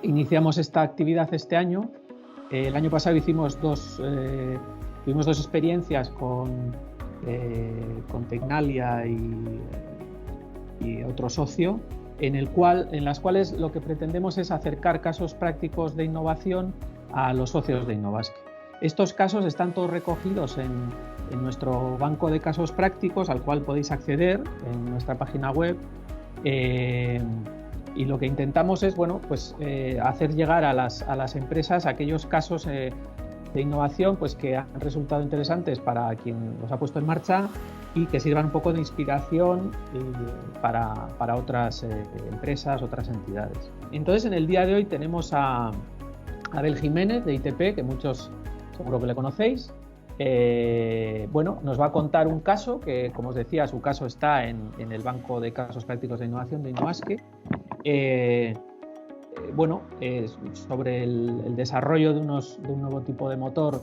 iniciamos esta actividad este año. El año pasado tuvimos dos experiencias con Tecnalia y otro socio, en las cuales lo que pretendemos es acercar casos prácticos de innovación a los socios de Innovasque. Estos casos están todos recogidos en nuestro banco de casos prácticos, al cual podéis acceder en nuestra página web. Y lo que intentamos es, bueno, pues, hacer llegar a las empresas aquellos casos de innovación, pues, que han resultado interesantes para quien los ha puesto en marcha y que sirvan un poco de inspiración para otras empresas, otras entidades. Entonces, en el día de hoy tenemos a Abel Jiménez, de ITP, que muchos seguro que le conocéis. Bueno, nos va a contar un caso que, como os decía, su caso está en el Banco de Casos Prácticos de Innovación de Innovasque. Bueno, sobre el desarrollo de un nuevo tipo de motor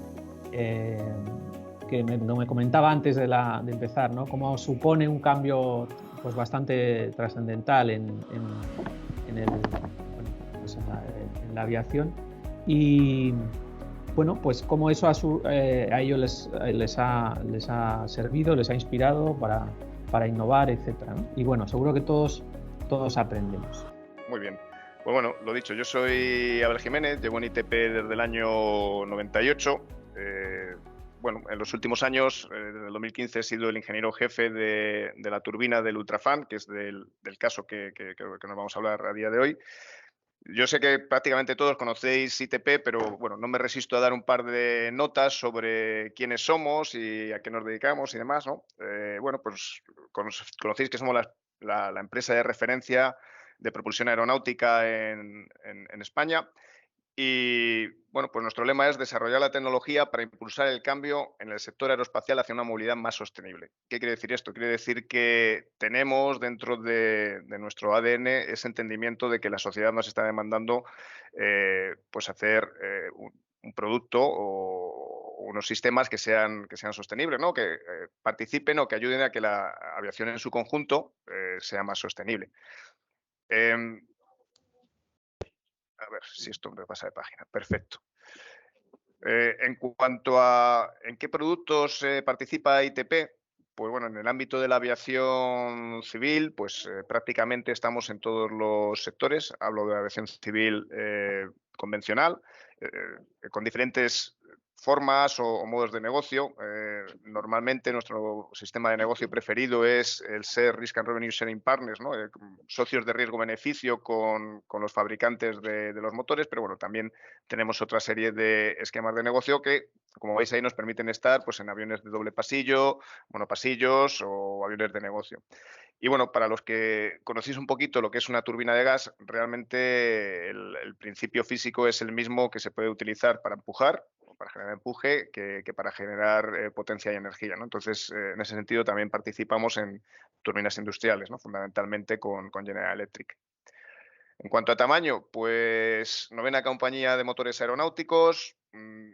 que me comentaba antes de empezar, ¿no? Cómo supone un cambio, pues, bastante trascendental en la aviación, y bueno, pues cómo eso a ellos les ha servido, les ha inspirado para innovar, etcétera, ¿no? Y bueno, seguro que todos aprendemos. Muy bien. Pues bueno, lo dicho, yo soy Abel Jiménez, llevo en ITP desde el año 98. Bueno, en los últimos años, desde el 2015, he sido el ingeniero jefe de la turbina del Ultrafan, que es del caso que nos vamos a hablar a día de hoy. Yo sé que prácticamente todos conocéis ITP, pero bueno, no me resisto a dar un par de notas sobre quiénes somos y a qué nos dedicamos y demás, ¿no? Bueno, pues conocéis que somos la empresa de referencia de propulsión aeronáutica en España. Y bueno, pues nuestro lema es desarrollar la tecnología para impulsar el cambio en el sector aeroespacial hacia una movilidad más sostenible. ¿Qué quiere decir esto? Quiere decir que tenemos dentro de nuestro ADN ese entendimiento de que la sociedad nos está demandando pues hacer un producto o unos sistemas que sean sostenibles, ¿no? Que participen o que ayuden a que la aviación en su conjunto sea más sostenible. Em, A ver si esto me pasa de página. Perfecto. En cuanto a en qué productos participa ITP, pues bueno, en el ámbito de la aviación civil, pues prácticamente estamos en todos los sectores. Hablo de aviación civil convencional, con diferentes formas o modos de negocio. Normalmente nuestro sistema de negocio preferido es el ser Risk and Revenue Sharing Partners, ¿no? Socios de riesgo-beneficio con los fabricantes de los motores, pero bueno, también tenemos otra serie de esquemas de negocio que, como veis ahí, nos permiten estar, pues, en aviones de doble pasillo, monopasillos o aviones de negocio. Y bueno, para los que conocéis un poquito lo que es una turbina de gas, realmente el principio físico es el mismo que se puede utilizar para empujar, o para generar empuje, que para generar potencia y energía, ¿no? Entonces, en ese sentido también participamos en turbinas industriales, ¿no? Fundamentalmente con General Electric. En cuanto a tamaño, pues novena compañía de motores aeronáuticos,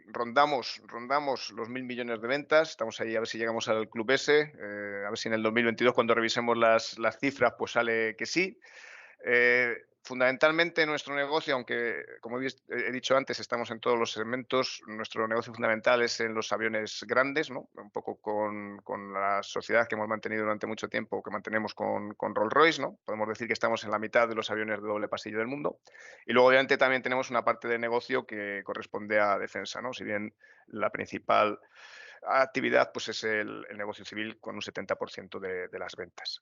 rondamos los 1.000 millones de ventas, estamos ahí a ver si llegamos al club S, a ver si en el 2022 cuando revisemos las cifras pues sale que sí. Fundamentalmente nuestro negocio, aunque como he dicho antes, estamos en todos los segmentos, nuestro negocio fundamental es en los aviones grandes, ¿no? Un poco con la sociedad que hemos mantenido durante mucho tiempo, que mantenemos con Rolls-Royce, ¿no? Podemos decir que estamos en la mitad de los aviones de doble pasillo del mundo. Y luego, obviamente, también tenemos una parte de negocio que corresponde a defensa, ¿no? Si bien la principal actividad pues es el negocio civil con un 70% de las ventas.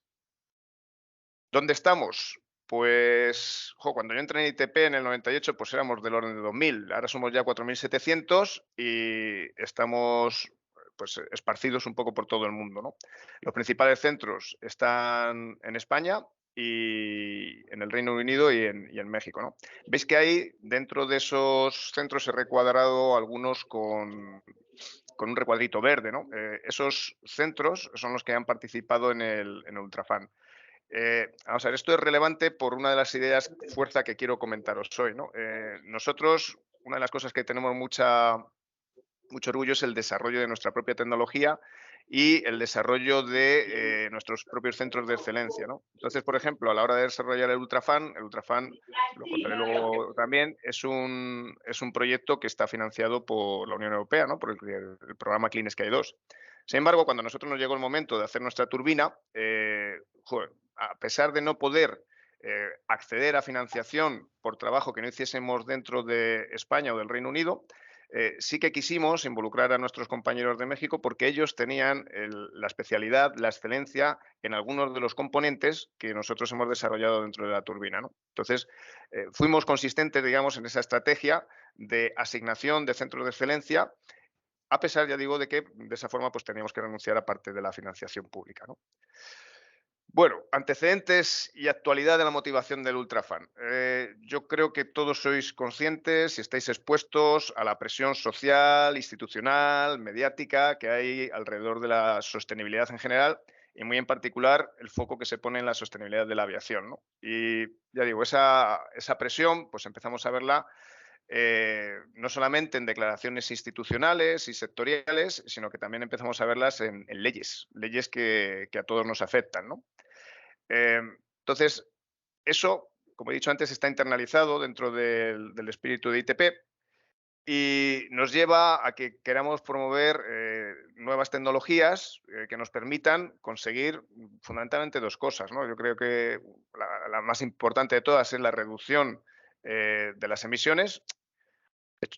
¿Dónde estamos? Pues, cuando yo entré en ITP en el 98, pues éramos del orden de 2.000. Ahora somos ya 4.700 y estamos, pues, esparcidos un poco por todo el mundo, ¿no? Los principales centros están en España y en el Reino Unido y en México, ¿no? Veis que ahí, dentro de esos centros, he recuadrado algunos con un recuadrito verde, ¿no? Esos centros son los que han participado en el Ultrafan. Vamos a ver, esto es relevante por una de las ideas fuerza que quiero comentaros hoy, ¿no? Nosotros, una de las cosas que tenemos mucho orgullo es el desarrollo de nuestra propia tecnología y el desarrollo de nuestros propios centros de excelencia, ¿no? Entonces, por ejemplo, a la hora de desarrollar el Ultrafan, lo contaré luego también, es un proyecto que está financiado por la Unión Europea, ¿no? Por el programa Clean Sky 2. Sin embargo, cuando a nosotros nos llegó el momento de hacer nuestra turbina, joder, a pesar de no poder acceder a financiación por trabajo que no hiciésemos dentro de España o del Reino Unido, sí que quisimos involucrar a nuestros compañeros de México porque ellos tenían la especialidad, la excelencia en algunos de los componentes que nosotros hemos desarrollado dentro de la turbina, ¿no? Entonces, fuimos consistentes, digamos, en esa estrategia de asignación de centros de excelencia, a pesar, ya digo, de que de esa forma pues teníamos que renunciar a parte de la financiación pública, ¿no? Bueno, antecedentes y actualidad de la motivación del Ultrafan. Yo creo que todos sois conscientes y estáis expuestos a la presión social, institucional, mediática que hay alrededor de la sostenibilidad en general y muy en particular el foco que se pone en la sostenibilidad de la aviación, ¿no? Y ya digo, esa presión pues empezamos a verla no solamente en declaraciones institucionales y sectoriales, sino que también empezamos a verlas en leyes, leyes que a todos nos afectan, ¿no? Entonces, eso, como he dicho antes, está internalizado dentro del espíritu de ITP y nos lleva a que queramos promover nuevas tecnologías que nos permitan conseguir fundamentalmente dos cosas, ¿no? Yo creo que la más importante de todas es la reducción de las emisiones.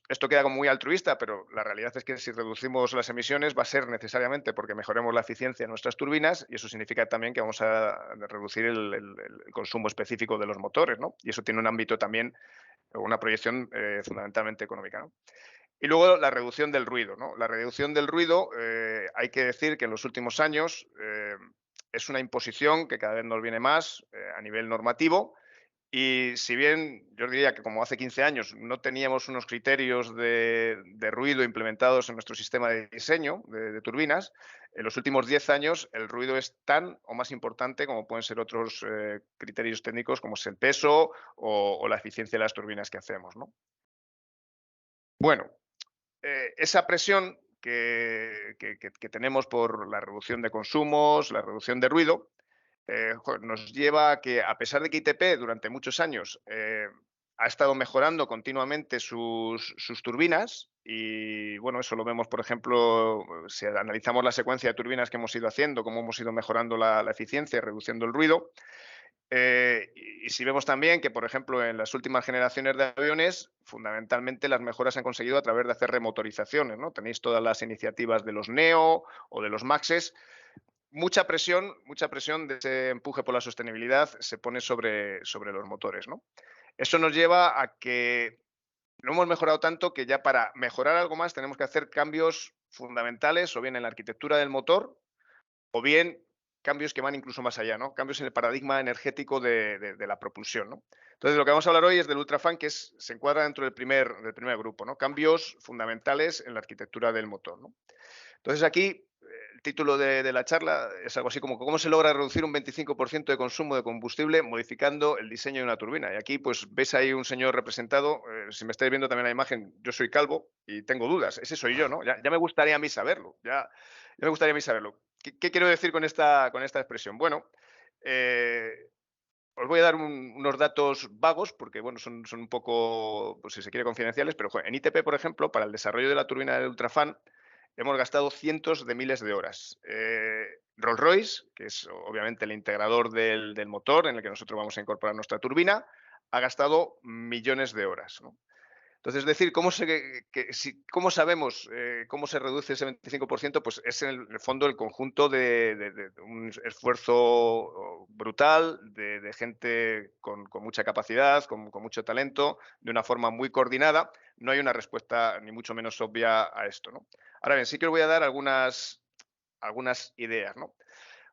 Esto queda como muy altruista, pero la realidad es que si reducimos las emisiones va a ser necesariamente porque mejoremos la eficiencia de nuestras turbinas y eso significa también que vamos a reducir el consumo específico de los motores, ¿no? Y eso tiene un ámbito también, una proyección fundamentalmente económica, ¿no? Y luego la reducción del ruido, ¿no? La reducción del ruido, hay que decir que en los últimos años es una imposición que cada vez nos viene más a nivel normativo. Y si bien yo diría que como hace 15 años no teníamos unos criterios de ruido implementados en nuestro sistema de diseño de turbinas, en los últimos 10 años el ruido es tan o más importante como pueden ser otros criterios técnicos como es el peso o la eficiencia de las turbinas que hacemos, ¿no? Bueno, esa presión que tenemos por la reducción de consumos, la reducción de ruido, nos lleva a que, a pesar de que ITP durante muchos años ha estado mejorando continuamente sus turbinas, y bueno, eso lo vemos, por ejemplo, si analizamos la secuencia de turbinas que hemos ido haciendo, cómo hemos ido mejorando la eficiencia y reduciendo el ruido. Y si vemos también que, por ejemplo, en las últimas generaciones de aviones, fundamentalmente las mejoras se han conseguido a través de hacer remotorizaciones, ¿no? Tenéis todas las iniciativas de los NEO o de los MAXes. Mucha presión de ese empuje por la sostenibilidad se pone sobre los motores, ¿no? Eso nos lleva a que lo hemos mejorado tanto que ya para mejorar algo más tenemos que hacer cambios fundamentales, o bien en la arquitectura del motor, o bien cambios que van incluso más allá, ¿no? Cambios en el paradigma energético de la propulsión, ¿no? Entonces, lo que vamos a hablar hoy es del Ultrafan, que se encuadra dentro del primer grupo, ¿no? Cambios fundamentales en la arquitectura del motor, ¿no? Entonces, aquí el título de la charla es algo así como cómo se logra reducir un 25% de consumo de combustible modificando el diseño de una turbina. Y aquí pues ves ahí un señor representado, si me estáis viendo también la imagen, yo soy calvo y tengo dudas, ese soy yo, ¿no? Ya me gustaría a mí saberlo, ya me gustaría a mí saberlo. ¿Qué quiero decir con esta expresión? Bueno, os voy a dar unos datos vagos porque bueno, son un poco, pues si se quiere, confidenciales, pero joder, en ITP, por ejemplo, para el desarrollo de la turbina del Ultrafan, hemos gastado cientos de miles de horas. Rolls-Royce, que es obviamente el integrador del motor en el que nosotros vamos a incorporar nuestra turbina, ha gastado millones de horas, ¿no? Entonces, es decir, ¿cómo sabemos cómo se reduce ese 25%? Pues es en el fondo el conjunto de un esfuerzo brutal de gente con mucha capacidad, con mucho talento, de una forma muy coordinada. No hay una respuesta ni mucho menos obvia a esto, ¿no? Ahora bien, sí que os voy a dar algunas ideas, ¿no?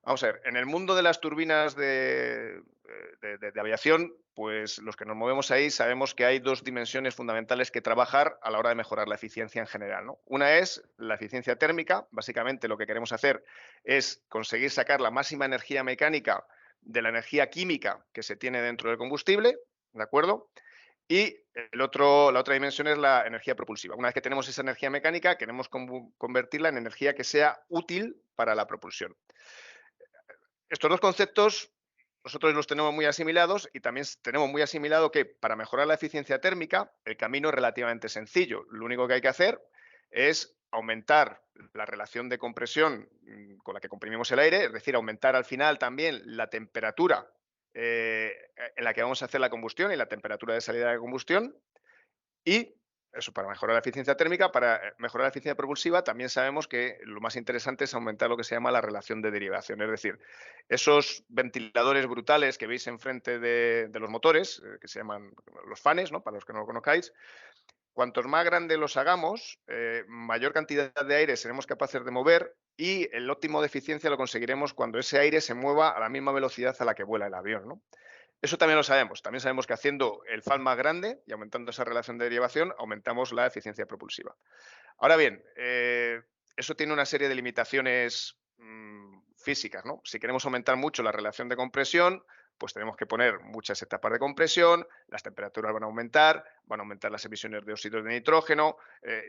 Vamos a ver, en el mundo de las turbinas de aviación, pues los que nos movemos ahí sabemos que hay dos dimensiones fundamentales que trabajar a la hora de mejorar la eficiencia en general, ¿no? Una es la eficiencia térmica. Básicamente lo que queremos hacer es conseguir sacar la máxima energía mecánica de la energía química que se tiene dentro del combustible, ¿de acuerdo? Y la otra dimensión es la energía propulsiva. Una vez que tenemos esa energía mecánica, queremos convertirla en energía que sea útil para la propulsión. Estos dos conceptos nosotros los tenemos muy asimilados y también tenemos muy asimilado que para mejorar la eficiencia térmica el camino es relativamente sencillo. Lo único que hay que hacer es aumentar la relación de compresión con la que comprimimos el aire, es decir, aumentar al final también la temperatura en la que vamos a hacer la combustión y la temperatura de salida de combustión. Y eso, para mejorar la eficiencia térmica, para mejorar la eficiencia propulsiva, también sabemos que lo más interesante es aumentar lo que se llama la relación de derivación. Es decir, esos ventiladores brutales que veis enfrente de los motores, que se llaman los fanes, ¿no? Para los que no lo conozcáis, cuantos más grandes los hagamos, mayor cantidad de aire seremos capaces de mover y el óptimo de eficiencia lo conseguiremos cuando ese aire se mueva a la misma velocidad a la que vuela el avión, ¿no? Eso también lo sabemos. También sabemos que haciendo el fan más grande y aumentando esa relación de derivación, aumentamos la eficiencia propulsiva. Ahora bien, eso tiene una serie de limitaciones físicas, ¿no? Si queremos aumentar mucho la relación de compresión, pues tenemos que poner muchas etapas de compresión, las temperaturas van a aumentar las emisiones de óxidos de nitrógeno,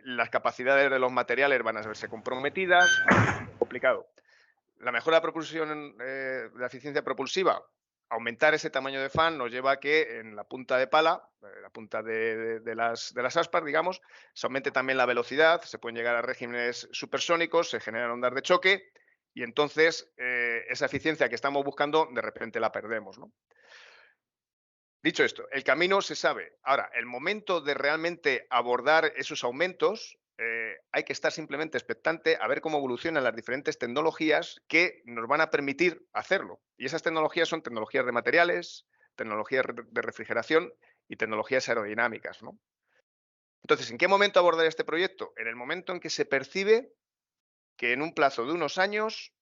las capacidades de los materiales van a verse comprometidas, complicado. La mejora de propulsión, de la eficiencia propulsiva, aumentar ese tamaño de fan nos lleva a que en la punta de pala, la punta de las aspas, digamos, se aumente también la velocidad, se pueden llegar a regímenes supersónicos, se generan ondas de choque y entonces esa eficiencia que estamos buscando de repente la perdemos, ¿no? Dicho esto, el camino se sabe. Ahora, el momento de realmente abordar esos aumentos, hay que estar simplemente expectante a ver cómo evolucionan las diferentes tecnologías que nos van a permitir hacerlo. Y esas tecnologías son tecnologías de materiales, tecnologías de refrigeración y tecnologías aerodinámicas, ¿no? Entonces, ¿en qué momento abordar este proyecto? En el momento en que se percibe que en un plazo de unos años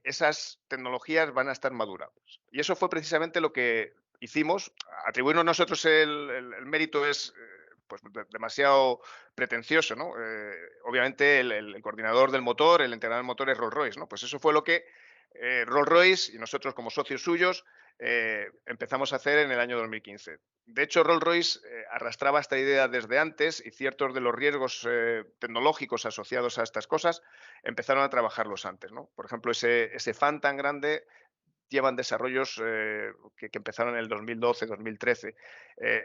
esas tecnologías van a estar maduras. Y eso fue precisamente lo que hicimos. Atribuirnos nosotros el mérito es pues demasiado pretencioso, ¿no? Obviamente el coordinador del motor, el integrador del motor es Rolls-Royce, ¿no? Pues eso fue lo que Rolls-Royce y nosotros como socios suyos empezamos a hacer en el año 2015. De hecho, Rolls-Royce arrastraba esta idea desde antes y ciertos de los riesgos tecnológicos asociados a estas cosas empezaron a trabajarlos antes, ¿no? Por ejemplo, ese fan tan grande llevan desarrollos que empezaron en el 2012, 2013.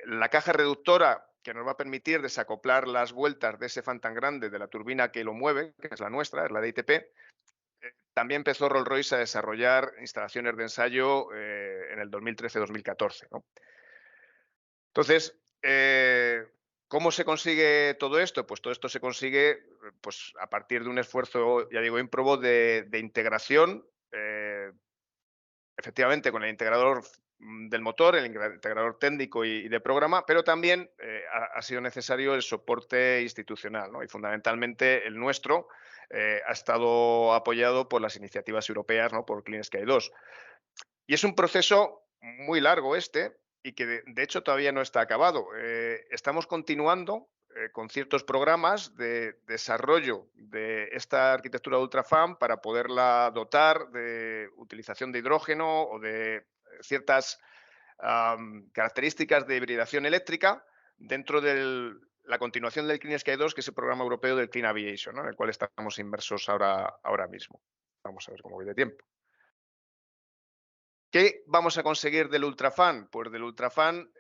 La caja reductora que nos va a permitir desacoplar las vueltas de ese fan tan grande de la turbina que lo mueve, que es la nuestra, es la de ITP, también empezó Rolls-Royce a desarrollar instalaciones de ensayo en el 2013-2014, ¿no? Entonces, ¿cómo se consigue todo esto? Pues todo esto se consigue pues, a partir de un esfuerzo, ya digo, ímprobo de integración, efectivamente, con el integrador del motor, el integrador técnico y de programa, pero también ha sido necesario el soporte institucional, ¿no? Y fundamentalmente el nuestro ha estado apoyado por las iniciativas europeas, ¿no? Por Clean Sky 2. Y es un proceso muy largo este y que de hecho todavía no está acabado. Estamos continuando con ciertos programas de desarrollo de esta arquitectura Ultrafan para poderla dotar de utilización de hidrógeno o de ciertas características de hibridación eléctrica dentro de la continuación del Clean Sky 2, que es el programa europeo del Clean Aviation, ¿no? En el cual estamos inmersos ahora mismo. Vamos a ver cómo voy de tiempo. ¿Qué vamos a conseguir del Ultrafan? Pues del Ultrafan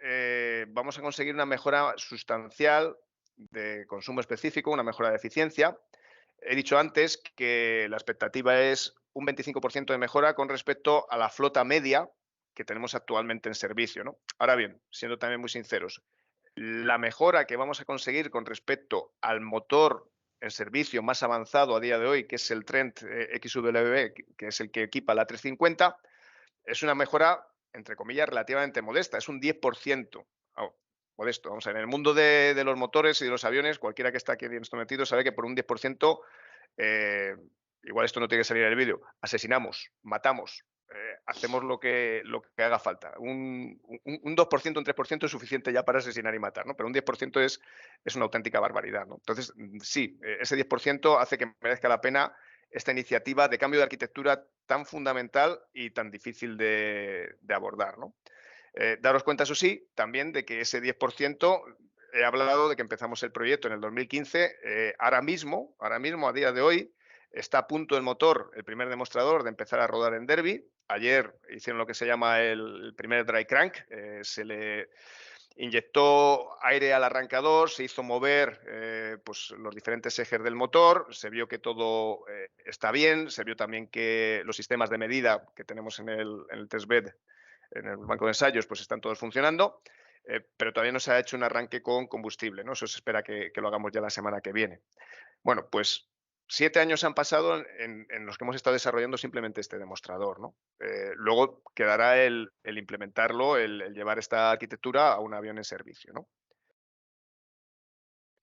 vamos a conseguir una mejora sustancial de consumo específico, una mejora de eficiencia. He dicho antes que la expectativa es un 25% de mejora con respecto a la flota media que tenemos actualmente en servicio, ¿no? Ahora bien, siendo también muy sinceros, la mejora que vamos a conseguir con respecto al motor en servicio más avanzado a día de hoy, que es el Trent XWB, que es el que equipa la 350, es una mejora, entre comillas, relativamente modesta, es un 10%. Modesto, vamos a ver, en el mundo de los motores y de los aviones, cualquiera que está aquí en esto metido sabe que por un 10%, igual esto no tiene que salir en el vídeo, asesinamos, matamos, hacemos lo que haga falta. Un 2%, un 3% es suficiente ya para asesinar y matar, ¿no? Pero un 10% es una auténtica barbaridad, ¿no? Entonces, sí, ese 10% hace que merezca la pena esta iniciativa de cambio de arquitectura tan fundamental y tan difícil de abordar, ¿no? Daros cuenta, eso sí, también de que ese 10%, he hablado de que empezamos el proyecto en el 2015, ahora mismo, a día de hoy, está a punto el motor, el primer demostrador, de empezar a rodar en Derby. Ayer hicieron lo que se llama el primer dry crank, se le inyectó aire al arrancador, se hizo mover pues los diferentes ejes del motor, se vio que todo está bien, se vio también que los sistemas de medida que tenemos en el testbed, en el banco de ensayos, pues están todos funcionando, pero todavía no se ha hecho un arranque con combustible, ¿no? Eso se espera que lo hagamos ya la semana que viene. Bueno, pues 7 años han pasado en los que hemos estado desarrollando simplemente este demostrador, ¿no? Luego quedará el implementarlo, el llevar esta arquitectura a un avión en servicio, ¿no?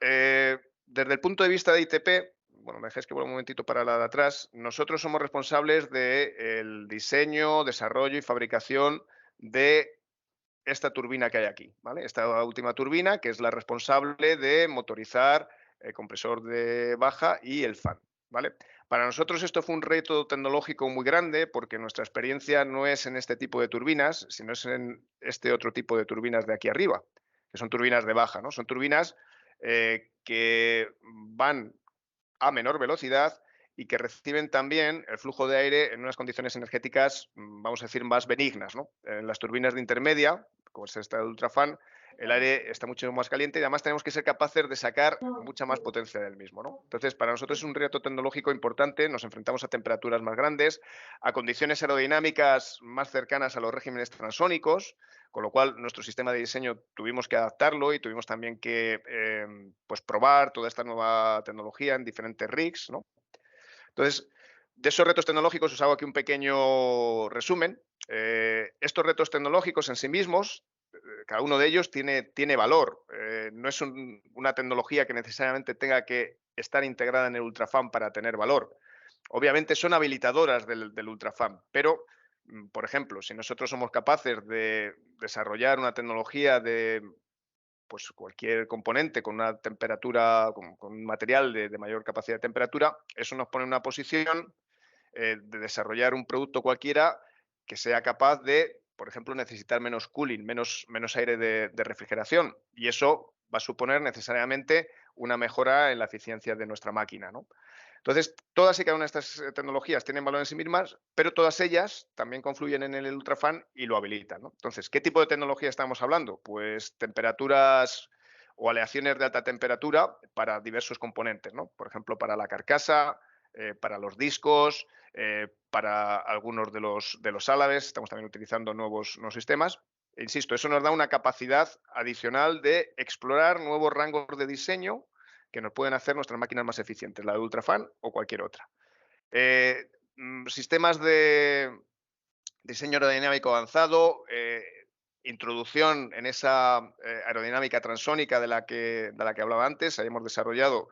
Desde el punto de vista de ITP, bueno, me dejáis que vuelva un momentito para la de atrás, nosotros somos responsables del diseño, desarrollo y fabricación de esta turbina que hay aquí, ¿vale? Esta última turbina, que es la responsable de motorizar el compresor de baja y el fan, ¿vale? Para nosotros esto fue un reto tecnológico muy grande porque nuestra experiencia no es en este tipo de turbinas, sino es en este otro tipo de turbinas de aquí arriba, que son turbinas de baja, ¿no? Son turbinas que van a menor velocidad y que reciben también el flujo de aire en unas condiciones energéticas, vamos a decir, más benignas, ¿no? En las turbinas de intermedia, como es esta de Ultrafan, el aire está mucho más caliente y además tenemos que ser capaces de sacar mucha más potencia del mismo, ¿no? Entonces, para nosotros es un reto tecnológico importante, nos enfrentamos a temperaturas más grandes, a condiciones aerodinámicas más cercanas a los regímenes transónicos, con lo cual nuestro sistema de diseño tuvimos que adaptarlo y tuvimos también que pues probar toda esta nueva tecnología en diferentes rigs, ¿no? Entonces, de esos retos tecnológicos os hago aquí un pequeño resumen. Estos retos tecnológicos en sí mismos, cada uno de ellos tiene valor. No es una tecnología que necesariamente tenga que estar integrada en el Ultrafan para tener valor. Obviamente son habilitadoras del Ultrafan, pero, por ejemplo, si nosotros somos capaces de desarrollar una tecnología de pues cualquier componente con una temperatura, con un material de mayor capacidad de temperatura, eso nos pone en una posición de desarrollar un producto cualquiera que sea capaz de, por ejemplo, necesitar menos cooling, menos aire de refrigeración. Y eso va a suponer necesariamente una mejora en la eficiencia de nuestra máquina, ¿no? Entonces, todas y cada una de estas tecnologías tienen valor en sí mismas, pero todas ellas también confluyen en el Ultrafan y lo habilitan, ¿no? Entonces, ¿qué tipo de tecnología estamos hablando? Pues temperaturas o aleaciones de alta temperatura para diversos componentes, ¿no? Por ejemplo, para la carcasa, para los discos, para algunos de los álabes, estamos también utilizando nuevos sistemas. E insisto, eso nos da una capacidad adicional de explorar nuevos rangos de diseño que nos pueden hacer nuestras máquinas más eficientes, la de Ultrafan o cualquier otra. Sistemas de diseño aerodinámico avanzado, introducción en esa aerodinámica transónica de la que hablaba antes. Ahí hemos desarrollado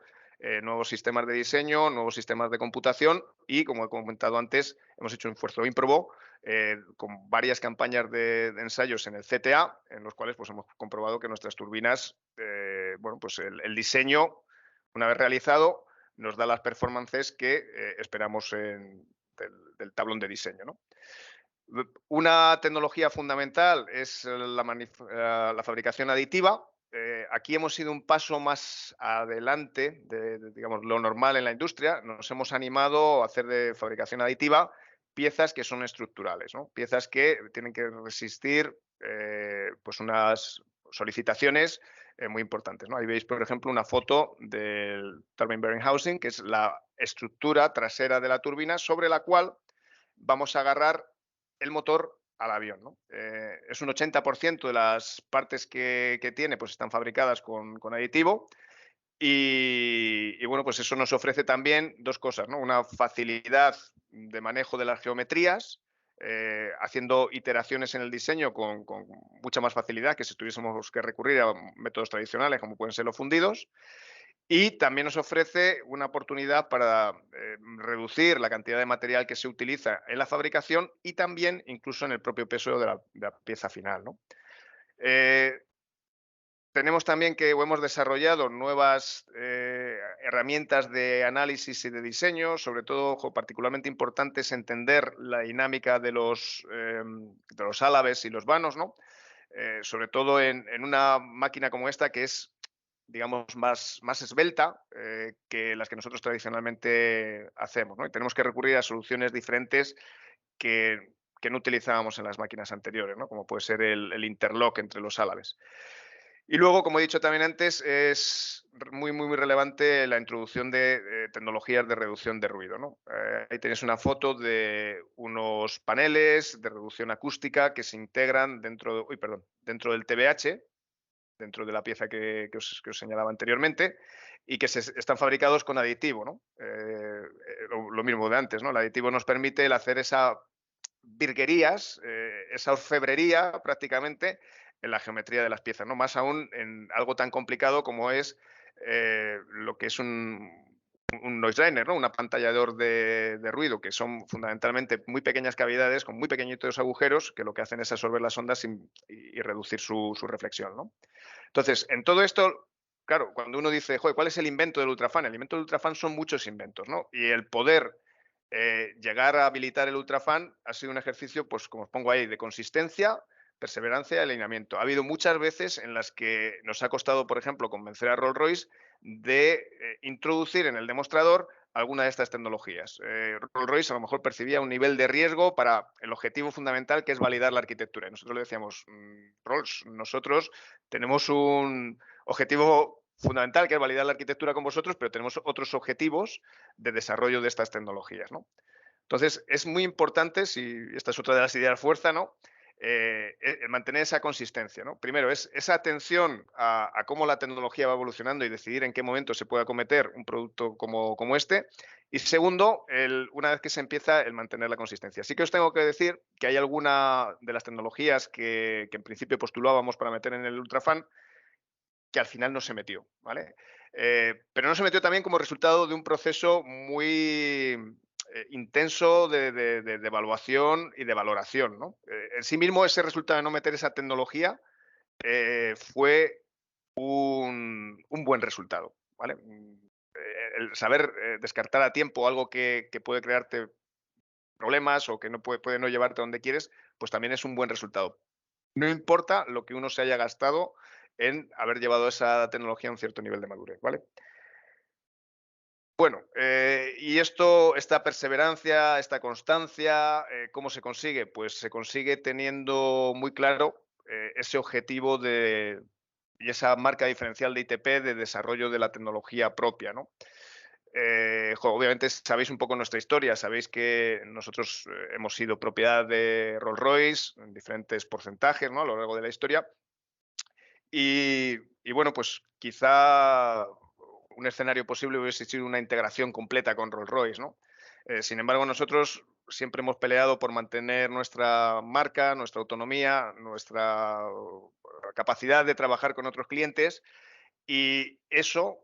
nuevos sistemas de diseño, nuevos sistemas de computación y, como he comentado antes, hemos hecho un esfuerzo ímprobo con varias campañas de ensayos en el CTA, en los cuales pues, hemos comprobado que nuestras turbinas, bueno, pues el diseño, una vez realizado, nos da las performances que esperamos del tablón de diseño, ¿no? Una tecnología fundamental es la fabricación aditiva. Aquí hemos ido un paso más adelante de, digamos, lo normal en la industria. Nos hemos animado a hacer de fabricación aditiva piezas que son estructurales, ¿no? Piezas que tienen que resistir pues unas solicitaciones muy importantes, ¿no? Ahí veis, por ejemplo, una foto del turbine bearing housing, que es la estructura trasera de la turbina sobre la cual vamos a agarrar el motor al avión, ¿no? Es un 80% de las partes que tiene pues están fabricadas con aditivo y, bueno, pues eso nos ofrece también dos cosas, ¿no? Una facilidad de manejo de las geometrías, haciendo iteraciones en el diseño con mucha más facilidad que si tuviésemos que recurrir a métodos tradicionales como pueden ser los fundidos. Y también nos ofrece una oportunidad para reducir la cantidad de material que se utiliza en la fabricación y también incluso en el propio peso de la pieza final, ¿no? Tenemos también que o hemos desarrollado nuevas herramientas de análisis y de diseño, sobre todo, particularmente importante es entender la dinámica de los álabes y los vanos, ¿no? sobre todo en una máquina como esta que es, digamos, más esbelta que las que nosotros tradicionalmente hacemos, ¿no? Y tenemos que recurrir a soluciones diferentes que no utilizábamos en las máquinas anteriores, ¿no? Como puede ser el interlock entre los álabes. Y luego, como he dicho también antes, es muy relevante la introducción de tecnologías de reducción de ruido, ¿no? Ahí tenéis una foto de unos paneles de reducción acústica que se integran dentro del TBH, dentro de la pieza que os señalaba anteriormente, y que están fabricados con aditivo, ¿no? Lo mismo de antes, ¿no? El aditivo nos permite el hacer esa virguerías, esa orfebrería prácticamente en la geometría de las piezas, ¿no? Más aún en algo tan complicado como es lo que es un noise liner, ¿no? Un apantallador de ruido, que son fundamentalmente muy pequeñas cavidades con muy pequeñitos agujeros que lo que hacen es absorber las ondas y reducir su reflexión, ¿no? Entonces, en todo esto, claro, cuando uno dice, joder, ¿cuál es el invento del ultrafan? El invento del ultrafan son muchos inventos, ¿no? Y el poder llegar a habilitar el ultrafan ha sido un ejercicio, pues como os pongo ahí, de consistencia, perseverancia y alineamiento. Ha habido muchas veces en las que nos ha costado, por ejemplo, convencer a Rolls-Royce de introducir en el demostrador alguna de estas tecnologías. Rolls-Royce a lo mejor percibía un nivel de riesgo para el objetivo fundamental que es validar la arquitectura. Y nosotros le decíamos, Rolls, nosotros tenemos un objetivo fundamental que es validar la arquitectura con vosotros, pero tenemos otros objetivos de desarrollo de estas tecnologías, ¿no? Entonces, es muy importante, si esta es otra de las ideas fuerza, ¿no? Mantener esa consistencia, ¿no? Primero, es esa atención a cómo la tecnología va evolucionando y decidir en qué momento se puede acometer un producto como este. Y segundo, una vez que se empieza, el mantener la consistencia. Sí que os tengo que decir que hay alguna de las tecnologías que en principio postulábamos para meter en el ultrafan que al final no se metió, ¿vale? Pero no se metió también como resultado de un proceso muy intenso de evaluación y de valoración, ¿no? En sí mismo ese resultado de no meter esa tecnología fue un buen resultado, ¿vale? El saber descartar a tiempo algo que puede crearte problemas o que no puede no llevarte a donde quieres, pues también es un buen resultado. No importa lo que uno se haya gastado en haber llevado esa tecnología a un cierto nivel de madurez, ¿vale? Bueno, y esta perseverancia, esta constancia, ¿cómo se consigue? Pues se consigue teniendo muy claro ese objetivo y esa marca diferencial de ITP de desarrollo de la tecnología propia, ¿no? Obviamente sabéis un poco nuestra historia, sabéis que nosotros hemos sido propiedad de Rolls-Royce en diferentes porcentajes, ¿no? A lo largo de la historia. Y bueno, pues quizá un escenario posible hubiese sido una integración completa con Rolls-Royce, ¿no? Sin embargo, nosotros siempre hemos peleado por mantener nuestra marca, nuestra autonomía, nuestra capacidad de trabajar con otros clientes y eso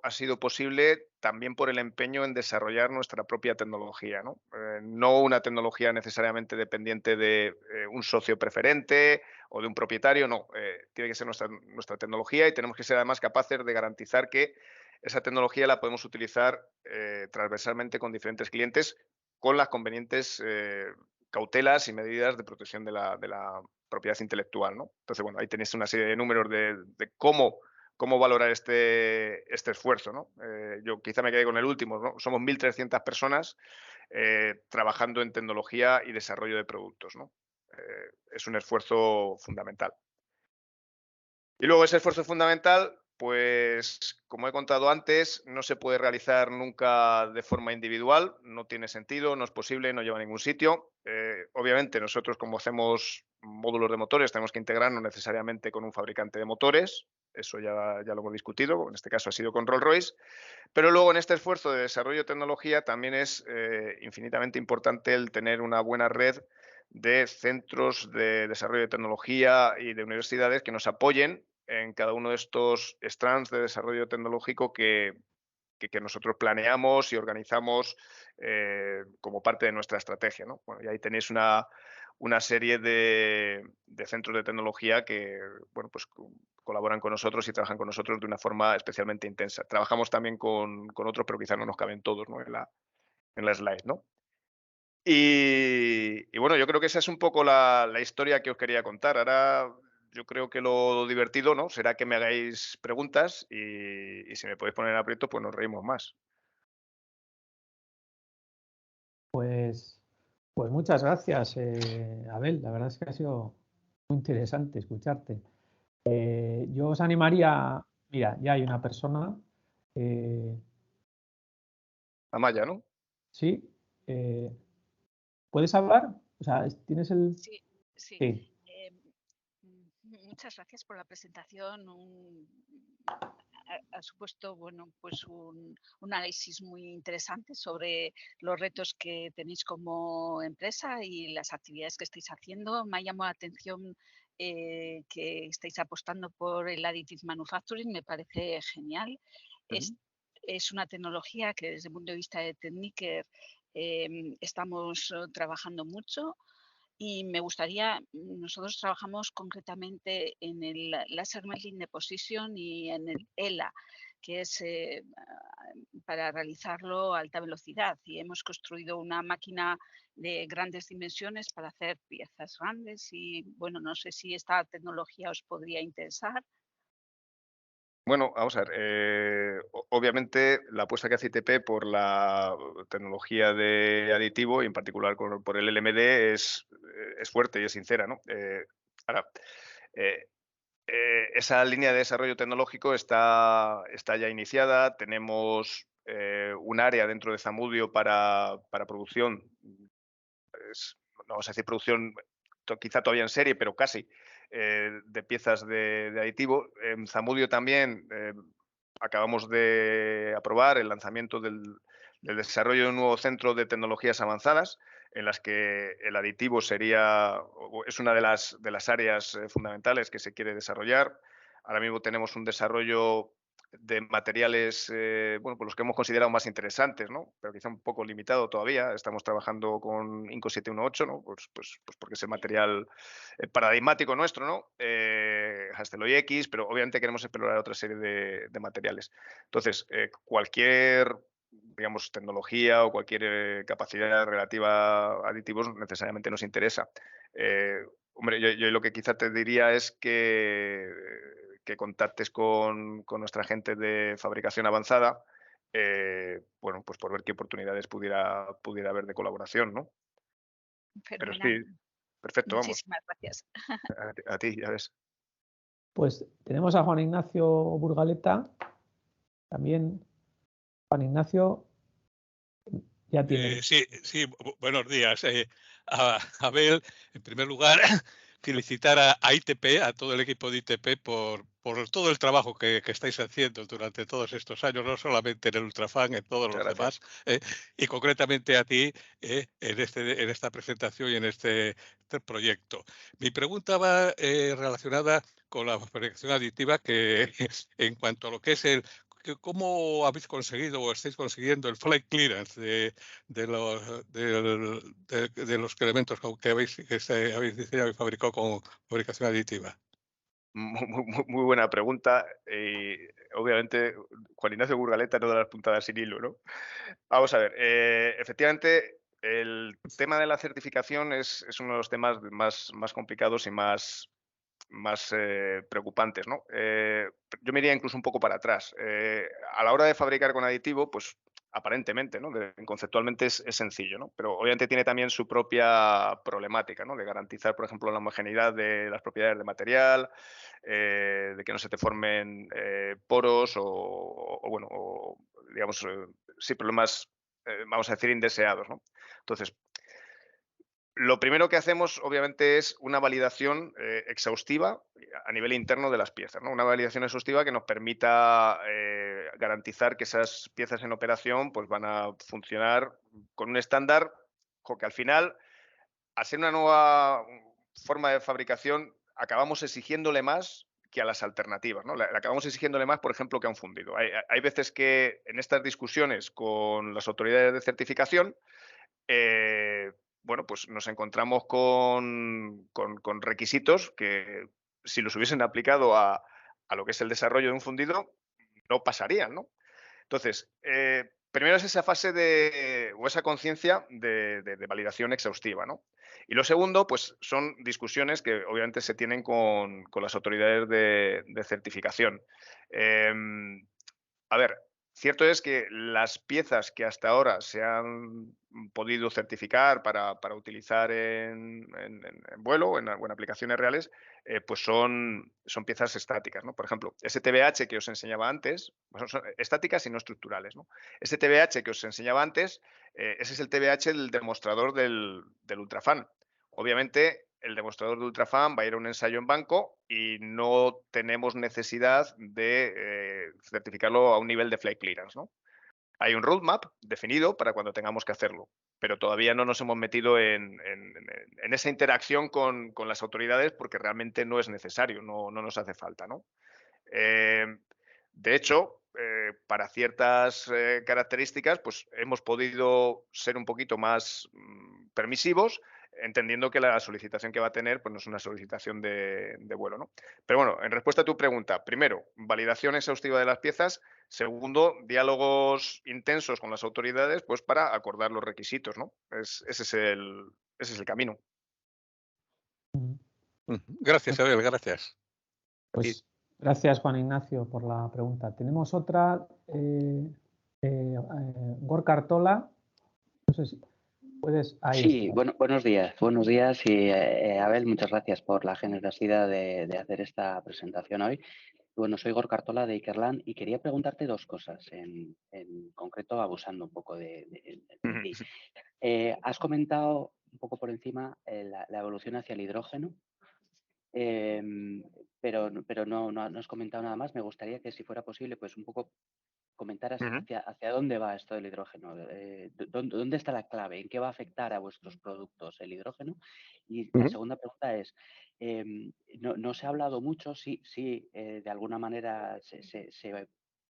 ha sido posible también por el empeño en desarrollar nuestra propia tecnología, ¿no? No una tecnología necesariamente dependiente de un socio preferente o de un propietario, no. Tiene que ser nuestra tecnología y tenemos que ser además capaces de garantizar que esa tecnología la podemos utilizar transversalmente con diferentes clientes con las convenientes cautelas y medidas de protección de la propiedad intelectual, ¿no? Entonces, bueno, ahí tenéis una serie de números de cómo valorar este esfuerzo, ¿no? Yo quizá me quedé con el último, ¿no? Somos 1.300 personas trabajando en tecnología y desarrollo de productos, ¿no? Es un esfuerzo fundamental. Y luego ese esfuerzo fundamental, pues como he contado antes, no se puede realizar nunca de forma individual, no tiene sentido, no es posible, no lleva a ningún sitio. Obviamente nosotros como hacemos módulos de motores tenemos que integrarnos necesariamente con un fabricante de motores, eso ya lo hemos discutido, en este caso ha sido con Rolls-Royce, pero luego en este esfuerzo de desarrollo de tecnología también es infinitamente importante el tener una buena red de centros de desarrollo de tecnología y de universidades que nos apoyen en cada uno de estos strands de desarrollo tecnológico que nosotros planeamos y organizamos como parte de nuestra estrategia, ¿no? Bueno, y ahí tenéis una serie de centros de tecnología que bueno, pues, colaboran con nosotros y trabajan con nosotros de una forma especialmente intensa. Trabajamos también con otros, pero quizás no nos caben todos, ¿no? en la slide, ¿no? Y bueno, yo creo que esa es un poco la historia que os quería contar. Ahora yo creo que lo divertido, ¿no?, será que me hagáis preguntas y si me podéis poner en aprieto, pues nos reímos más. Pues, pues muchas gracias, Abel. La verdad es que ha sido muy interesante escucharte. Yo os animaría, mira, ya hay una persona, eh, Amaya, ¿no? sí, eh, ¿puedes hablar? O sea, tienes el... Sí, sí. Sí, Muchas gracias por la presentación. Ha supuesto, bueno, pues un análisis muy interesante sobre los retos que tenéis como empresa y las actividades que estáis haciendo. Me ha llamado la atención que estáis apostando por el additive manufacturing, me parece genial. Ujú. Es, es una tecnología que desde el punto de vista de Techniker estamos trabajando mucho. Y me gustaría, nosotros trabajamos concretamente en el Laser Melting Deposition y en el ELA, que es para realizarlo a alta velocidad. Y hemos construido una máquina de grandes dimensiones para hacer piezas grandes. Y bueno, no sé si esta tecnología os podría interesar. Bueno, vamos a ver, obviamente la apuesta que hace ITP por la tecnología de aditivo y en particular por el LMD es fuerte y es sincera, ¿no? Ahora, eh, esa línea de desarrollo tecnológico está ya iniciada, tenemos un área dentro de Zamudio para producción, no vamos a decir producción quizá todavía en serie, pero casi, de piezas de aditivo. En Zamudio también acabamos de aprobar el lanzamiento del desarrollo de un nuevo centro de tecnologías avanzadas, en las que el aditivo es una de las áreas fundamentales que se quiere desarrollar. Ahora mismo tenemos un desarrollo de materiales, bueno, pues los que hemos considerado más interesantes, ¿no? Pero quizá un poco limitado todavía. Estamos trabajando con Inco 718, ¿no? Pues porque es el material paradigmático nuestro, ¿no? Hastelloy X, pero obviamente queremos explorar otra serie de materiales. Entonces, cualquier, digamos, tecnología o cualquier capacidad relativa a aditivos necesariamente nos interesa. Hombre, yo lo que quizá te diría es que contactes con nuestra gente de fabricación avanzada, bueno, pues por ver qué oportunidades pudiera haber de colaboración, ¿no? Pero Fenomenal. sí, perfecto, vamos. Muchísimas gracias. A ti, ya ves. pues tenemos a Juan Ignacio Burgaleta, también. Juan Ignacio ya tiene... Sí, sí, buenos días. Abel, en primer lugar, felicitar a ITP, a todo el equipo de ITP, por todo el trabajo que estáis haciendo durante todos estos años, no solamente en el Ultrafan, en todos Muchas los gracias. demás, y concretamente a ti en esta presentación y en este proyecto. Mi pregunta va relacionada con la fabricación aditiva, que en cuanto a lo que es ¿cómo habéis conseguido o estáis consiguiendo el flight clearance de los elementos habéis diseñado y fabricado con fabricación aditiva? Muy buena pregunta. Y obviamente, Juan Ignacio Burgaleta no da las puntadas sin hilo, ¿no? Vamos a ver, efectivamente, el tema de la certificación es uno de los temas más complicados y más preocupantes, ¿no? Yo me iría incluso un poco para atrás. A la hora de fabricar con aditivo, pues aparentemente, ¿no? Conceptualmente es sencillo, ¿no? Pero obviamente tiene también su propia problemática, ¿no? De garantizar, por ejemplo, la homogeneidad de las propiedades de material, de que no se te formen poros bueno, digamos, sí, problemas, vamos a decir, indeseados, ¿no? Entonces, lo primero que hacemos, obviamente, es una validación exhaustiva a nivel interno de las piezas, ¿no? Una validación exhaustiva que nos permita garantizar que esas piezas en operación pues, van a funcionar con un estándar que al final, al ser una nueva forma de fabricación, acabamos exigiéndole más que a las alternativas, ¿no? Le acabamos exigiéndole más, por ejemplo, que a un fundido. Hay veces que en estas discusiones con las autoridades de certificación, eh, bueno, pues nos encontramos con requisitos que si los hubiesen aplicado a lo que es el desarrollo de un fundido, no pasarían, ¿no? Entonces, primero es esa fase o esa conciencia de validación exhaustiva, ¿no? Y lo segundo, pues son discusiones que obviamente se tienen con las autoridades de certificación. A ver, cierto es que las piezas que hasta ahora se han podido certificar para utilizar en vuelo o en aplicaciones reales, pues son piezas estáticas, ¿no? Por ejemplo, ese TVH que os enseñaba antes, pues son estáticas y no estructurales, ¿no? Ese TVH que os enseñaba antes, ese es el TVH del demostrador del Ultrafan. Obviamente, el demostrador de Ultrafan va a ir a un ensayo en banco y no tenemos necesidad de certificarlo a un nivel de flight clearance, ¿no? Hay un roadmap definido para cuando tengamos que hacerlo, pero todavía no nos hemos metido en esa interacción con las autoridades porque realmente no es necesario, no nos hace falta, ¿no? De hecho, para ciertas características, pues hemos podido ser un poquito más permisivos, entendiendo que la solicitación que va a tener pues no es una solicitación de vuelo, ¿no? Pero bueno, en respuesta a tu pregunta, primero, validación exhaustiva de las piezas. Segundo, diálogos intensos con las autoridades pues para acordar los requisitos, ¿no? Ese es el camino. Gracias, Abel, gracias. Pues gracias, Juan Ignacio, por la pregunta. Tenemos otra, Gorka Artola. No sé si puedes. Ahí Sí, está. buenos días y Abel, muchas gracias por la generosidad de hacer esta presentación hoy. Bueno, soy Gorka Artola de Ikerlan y quería preguntarte dos cosas, en concreto abusando un poco de ti. Has comentado un poco por encima la evolución hacia el hidrógeno, pero no has comentado nada más. Me gustaría que, si fuera posible, pues un poco comentaras hacia dónde va esto del hidrógeno, dónde está la clave, en qué va a afectar a vuestros productos el hidrógeno. Y la segunda pregunta es, no se ha hablado mucho, sí, de alguna manera se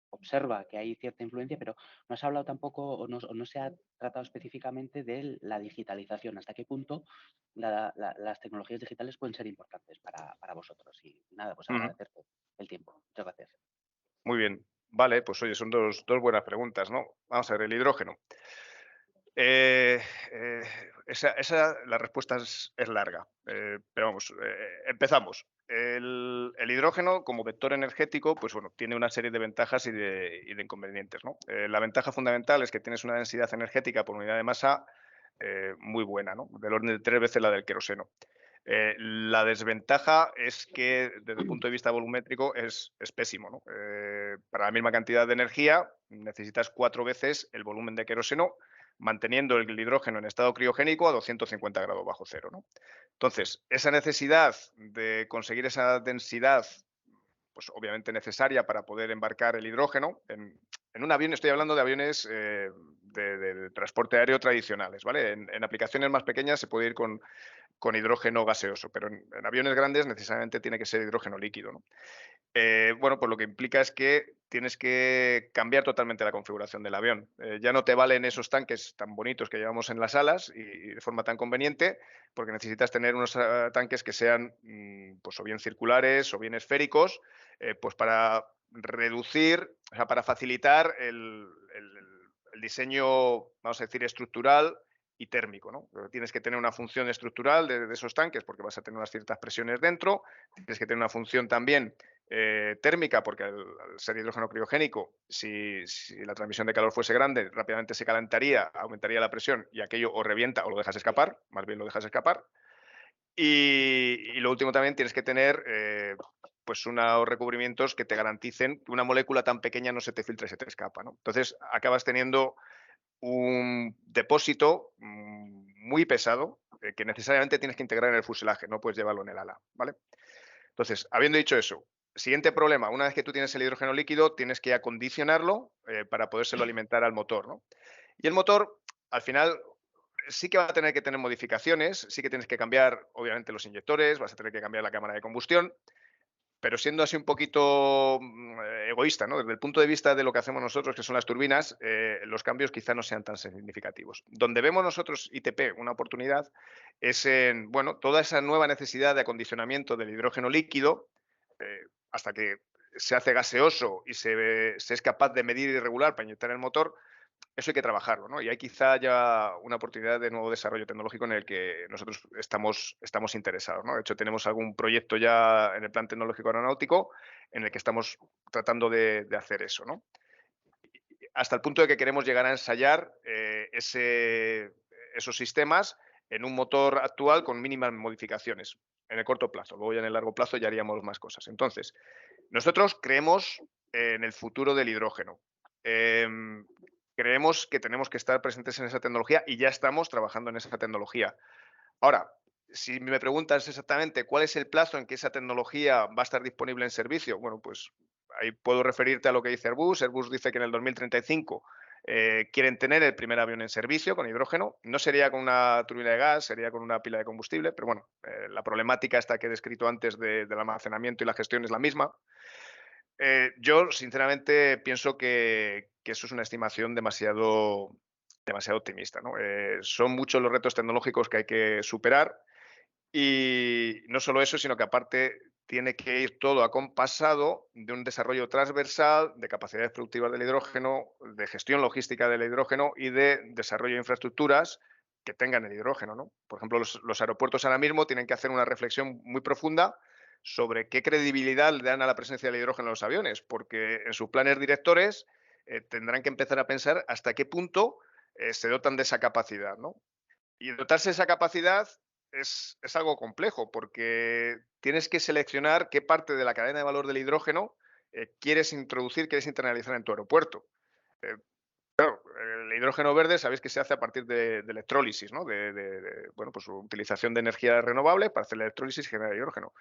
observa que hay cierta influencia, pero no se ha hablado tampoco o no se ha tratado específicamente de la digitalización. ¿Hasta qué punto las tecnologías digitales pueden ser importantes para vosotros? Y nada, pues agradecerte el tiempo. Muchas gracias. Muy bien. Vale, pues oye, son dos buenas preguntas, ¿no? Vamos a ver, el hidrógeno. La respuesta es larga, pero vamos, empezamos. El hidrógeno como vector energético, pues bueno, tiene una serie de ventajas y de inconvenientes, ¿no? La ventaja fundamental es que tienes una densidad energética por unidad de masa muy buena, ¿no? Del orden de 3 veces la del queroseno. La desventaja es que desde el punto de vista volumétrico es pésimo, ¿no? Para la misma cantidad de energía necesitas 4 veces el volumen de queroseno, manteniendo el hidrógeno en estado criogénico a 250 grados bajo cero, ¿no? Entonces, esa necesidad de conseguir esa densidad, pues obviamente necesaria para poder embarcar el hidrógeno en un avión, estoy hablando de aviones de transporte aéreo tradicionales, ¿vale? En aplicaciones más pequeñas se puede ir con hidrógeno gaseoso, pero en aviones grandes necesariamente tiene que ser hidrógeno líquido, ¿no? Bueno, pues lo que implica es que tienes que cambiar totalmente la configuración del avión. Ya no te valen esos tanques tan bonitos que llevamos en las alas y de forma tan conveniente, porque necesitas tener unos tanques que sean pues o bien circulares o bien esféricos, pues para reducir, o sea, para facilitar el diseño, vamos a decir, estructural y térmico, ¿no? Tienes que tener una función estructural de esos tanques porque vas a tener unas ciertas presiones dentro, tienes que tener una función también térmica, porque al ser hidrógeno criogénico, si la transmisión de calor fuese grande, rápidamente se calentaría, aumentaría la presión y aquello o revienta o lo dejas escapar, más bien lo dejas escapar. Y lo último también tienes que tener pues unos recubrimientos que te garanticen que una molécula tan pequeña no se te filtra y se te escapa, ¿no? Entonces acabas teniendo un depósito muy pesado que necesariamente tienes que integrar en el fuselaje, no puedes llevarlo en el ala, ¿vale? Entonces, habiendo dicho eso, siguiente problema, una vez que tú tienes el hidrógeno líquido, tienes que acondicionarlo para podérselo alimentar al motor, ¿no? Y el motor, al final, sí que va a tener que tener modificaciones, sí que tienes que cambiar, obviamente, los inyectores, vas a tener que cambiar la cámara de combustión, pero siendo así un poquito egoísta, ¿no? Desde el punto de vista de lo que hacemos nosotros, que son las turbinas, los cambios quizá no sean tan significativos. Donde vemos nosotros, ITP, una oportunidad, es en, bueno, toda esa nueva necesidad de acondicionamiento del hidrógeno líquido, hasta que se hace gaseoso y se es capaz de medir y regular para inyectar el motor, eso hay que trabajarlo, ¿no? Y hay quizá ya una oportunidad de nuevo desarrollo tecnológico en el que nosotros estamos interesados, ¿no? De hecho, tenemos algún proyecto ya en el Plan Tecnológico Aeronáutico en el que estamos tratando de hacer eso, ¿no? Hasta el punto de que queremos llegar a ensayar esos sistemas en un motor actual con mínimas modificaciones en el corto plazo. Luego ya en el largo plazo ya haríamos más cosas. Entonces, nosotros creemos en el futuro del hidrógeno. Creemos que tenemos que estar presentes en esa tecnología y ya estamos trabajando en esa tecnología. Ahora, si me preguntas exactamente cuál es el plazo en que esa tecnología va a estar disponible en servicio, bueno, pues ahí puedo referirte a lo que dice Airbus. Airbus dice que en el 2035 quieren tener el primer avión en servicio con hidrógeno. No sería con una turbina de gas, sería con una pila de combustible, pero bueno, la problemática esta que he descrito antes del almacenamiento y la gestión es la misma. Yo, sinceramente, pienso que eso es una estimación demasiado optimista, ¿no? Son muchos los retos tecnológicos que hay que superar y no solo eso, sino que aparte tiene que ir todo acompasado de un desarrollo transversal de capacidades productivas del hidrógeno, de gestión logística del hidrógeno y de desarrollo de infraestructuras que tengan el hidrógeno, ¿no? Por ejemplo, los aeropuertos ahora mismo tienen que hacer una reflexión muy profunda sobre qué credibilidad le dan a la presencia del hidrógeno en los aviones, porque en sus planes directores tendrán que empezar a pensar hasta qué punto se dotan de esa capacidad, ¿no? Y dotarse de esa capacidad es algo complejo, porque tienes que seleccionar qué parte de la cadena de valor del hidrógeno quieres introducir, quieres internalizar en tu aeropuerto. Claro, el hidrógeno verde sabéis que se hace a partir de electrólisis, ¿no? Bueno, pues utilización de energía renovable para hacer la electrólisis y generar hidrógeno.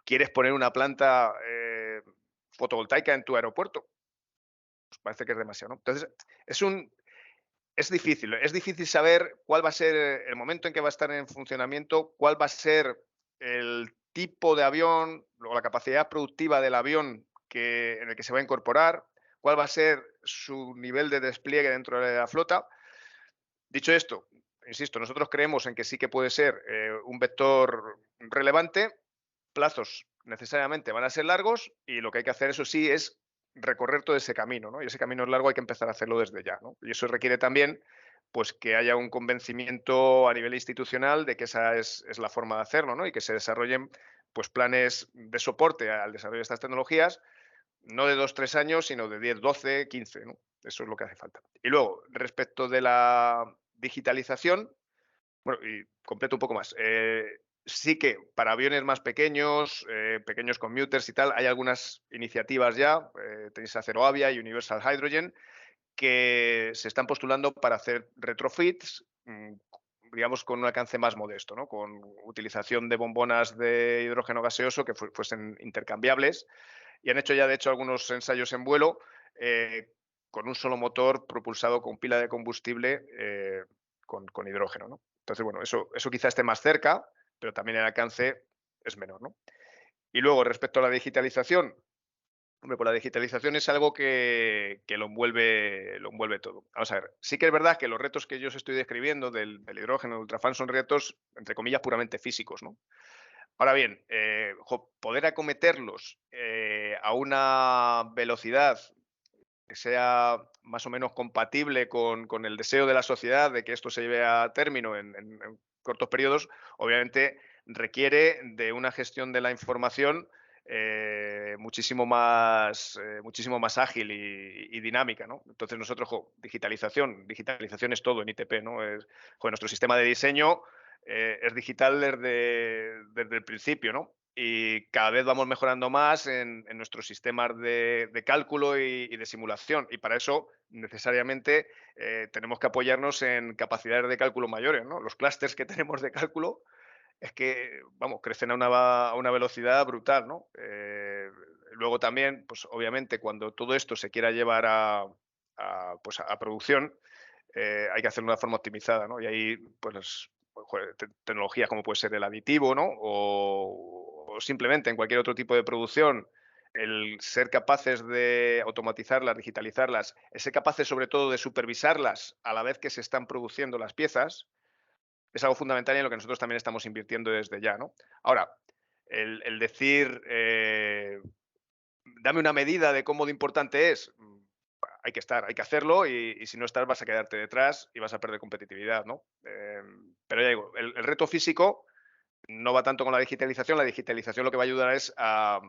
¿Quieres poner una planta fotovoltaica en tu aeropuerto? Pues parece que es demasiado, ¿no? Entonces, es difícil saber cuál va a ser el momento en que va a estar en funcionamiento, cuál va a ser el tipo de avión o la capacidad productiva del avión en el que se va a incorporar, cuál va a ser su nivel de despliegue dentro de la flota. Dicho esto, insisto, nosotros creemos en que sí que puede ser un vector relevante. Plazos necesariamente van a ser largos y lo que hay que hacer, eso sí, es recorrer todo ese camino, ¿no? Y ese camino es largo, hay que empezar a hacerlo desde ya, ¿no? Y eso requiere también pues que haya un convencimiento a nivel institucional de que esa es la forma de hacerlo, ¿no? Y que se desarrollen pues planes de soporte al desarrollo de estas tecnologías, no de 2-3 años, sino de 10, 12, 15, ¿no? Eso es lo que hace falta. Y luego, respecto de la digitalización, bueno, y completo un poco más. Sí que para aviones más pequeños, pequeños commuters y tal, hay algunas iniciativas ya, tenéis Aceroavia y Universal Hydrogen, que se están postulando para hacer retrofits, digamos, con un alcance más modesto, ¿no? Con utilización de bombonas de hidrógeno gaseoso que fuesen intercambiables. Y han hecho ya, de hecho, algunos ensayos en vuelo con un solo motor propulsado con pila de combustible con hidrógeno, ¿no? Entonces, bueno, eso quizá esté más cerca, pero también el alcance es menor, ¿no? Y luego, respecto a la digitalización, hombre, pues la digitalización es algo que lo envuelve todo. Vamos a ver, sí que es verdad que los retos que yo os estoy describiendo del hidrógeno, del ultrafan, son retos, entre comillas, puramente físicos, ¿no? Ahora bien, poder acometerlos a una velocidad que sea más o menos compatible con el deseo de la sociedad de que esto se lleve a término en cortos periodos, obviamente requiere de una gestión de la información muchísimo más ágil y dinámica, ¿no? Entonces nosotros, digitalización es todo en ITP, ¿no? Nuestro sistema de diseño es digital desde el principio, ¿no? Y cada vez vamos mejorando más en nuestros sistemas de cálculo y de simulación. Y para eso, necesariamente, tenemos que apoyarnos en capacidades de cálculo mayores, ¿no? Los clústeres que tenemos de cálculo es que, vamos, crecen a una velocidad brutal, ¿no? Luego también, pues obviamente, cuando todo esto se quiera llevar a producción, hay que hacerlo de una forma optimizada, ¿no? Y ahí, pues, tecnologías como puede ser el aditivo, ¿no? O simplemente en cualquier otro tipo de producción, el ser capaces de automatizarlas, digitalizarlas, ser capaces sobre todo de supervisarlas a la vez que se están produciendo las piezas, es algo fundamental y en lo que nosotros también estamos invirtiendo desde ya, ¿no? Ahora, el decir, dame una medida de cómo de importante es, hay que estar, hay que hacerlo y si no estás vas a quedarte detrás y vas a perder competitividad, ¿no? Pero ya digo, el reto físico no va tanto con la digitalización lo que va a ayudar es a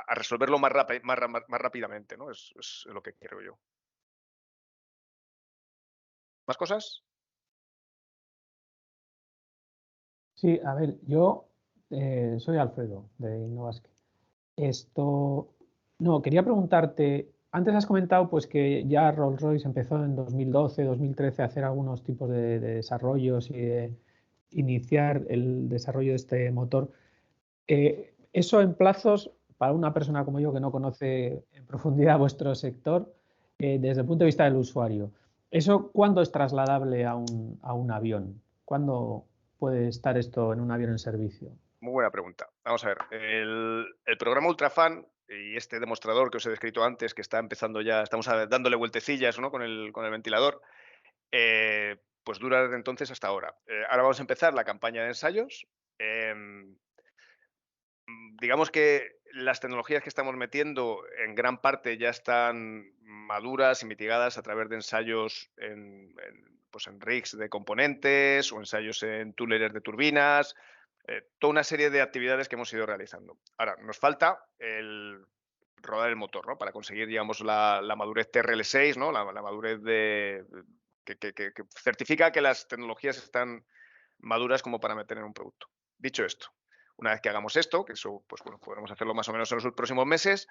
resolverlo más rápidamente, ¿no? Es lo que creo yo. ¿Más cosas? Sí, a ver, yo soy Alfredo de Innovasque. Quería preguntarte, antes has comentado pues que ya Rolls-Royce empezó en 2012, 2013 a hacer algunos tipos de desarrollos y de iniciar el desarrollo de este motor. Eso en plazos, para una persona como yo que no conoce en profundidad vuestro sector, desde el punto de vista del usuario, ¿eso cuándo es trasladable a un avión? ¿Cuándo puede estar esto en un avión en servicio? Muy buena pregunta. Vamos a ver, el programa Ultrafan y este demostrador que os he descrito antes, que está empezando ya, estamos dándole vueltecillas, ¿no? con el ventilador, pues dura desde entonces hasta ahora. Ahora vamos a empezar la campaña de ensayos. Digamos que las tecnologías que estamos metiendo en gran parte ya están maduras y mitigadas a través de ensayos pues en rigs de componentes o ensayos en túneles de turbinas, toda una serie de actividades que hemos ido realizando. Ahora, nos falta el rodar el motor, ¿no? Para conseguir, digamos, la madurez TRL6, ¿no? La madurez que certifica que las tecnologías están maduras como para meter en un producto. Dicho esto, una vez que hagamos esto, que eso pues bueno, podremos hacerlo más o menos en los próximos meses,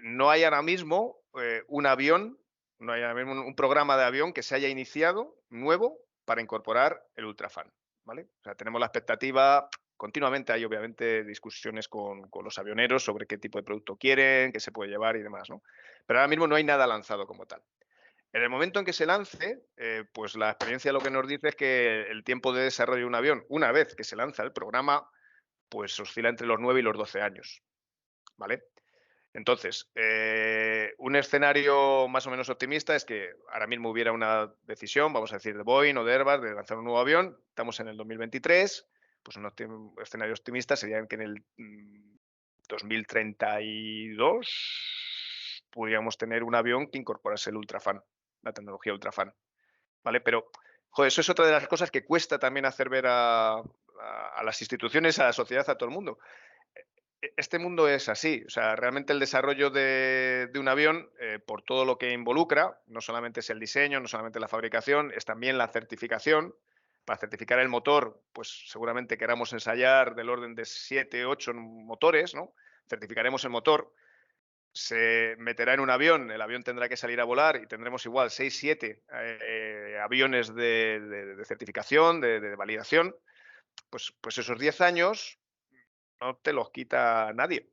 no hay ahora mismo un avión, no hay ahora mismo un programa de avión que se haya iniciado nuevo para incorporar el Ultrafan, ¿vale? O sea, tenemos la expectativa, continuamente hay obviamente discusiones con los avioneros sobre qué tipo de producto quieren, qué se puede llevar y demás, ¿no? Pero ahora mismo no hay nada lanzado como tal. En el momento en que se lance, pues la experiencia lo que nos dice es que el tiempo de desarrollo de un avión, una vez que se lanza el programa, pues oscila entre los 9 y los 12 años, ¿vale? Entonces, un escenario más o menos optimista es que ahora mismo hubiera una decisión, vamos a decir, de Boeing o de Airbus de lanzar un nuevo avión. Estamos en el 2023, pues un escenario optimista sería que en el 2032 pudiéramos tener un avión que incorporase el Ultrafan, la tecnología Ultrafan, ¿vale? Pero, joder, eso es otra de las cosas que cuesta también hacer ver a las instituciones, a la sociedad, a todo el mundo. Este mundo es así, o sea, realmente el desarrollo de un avión, por todo lo que involucra, no solamente es el diseño, no solamente la fabricación, es también la certificación. Para certificar el motor, pues seguramente queramos ensayar del orden de 7, 8 motores, ¿no? Certificaremos el motor, se meterá en un avión, el avión tendrá que salir a volar y tendremos igual 6, 7 aviones de certificación, de validación. Pues esos 10 años no te los quita nadie.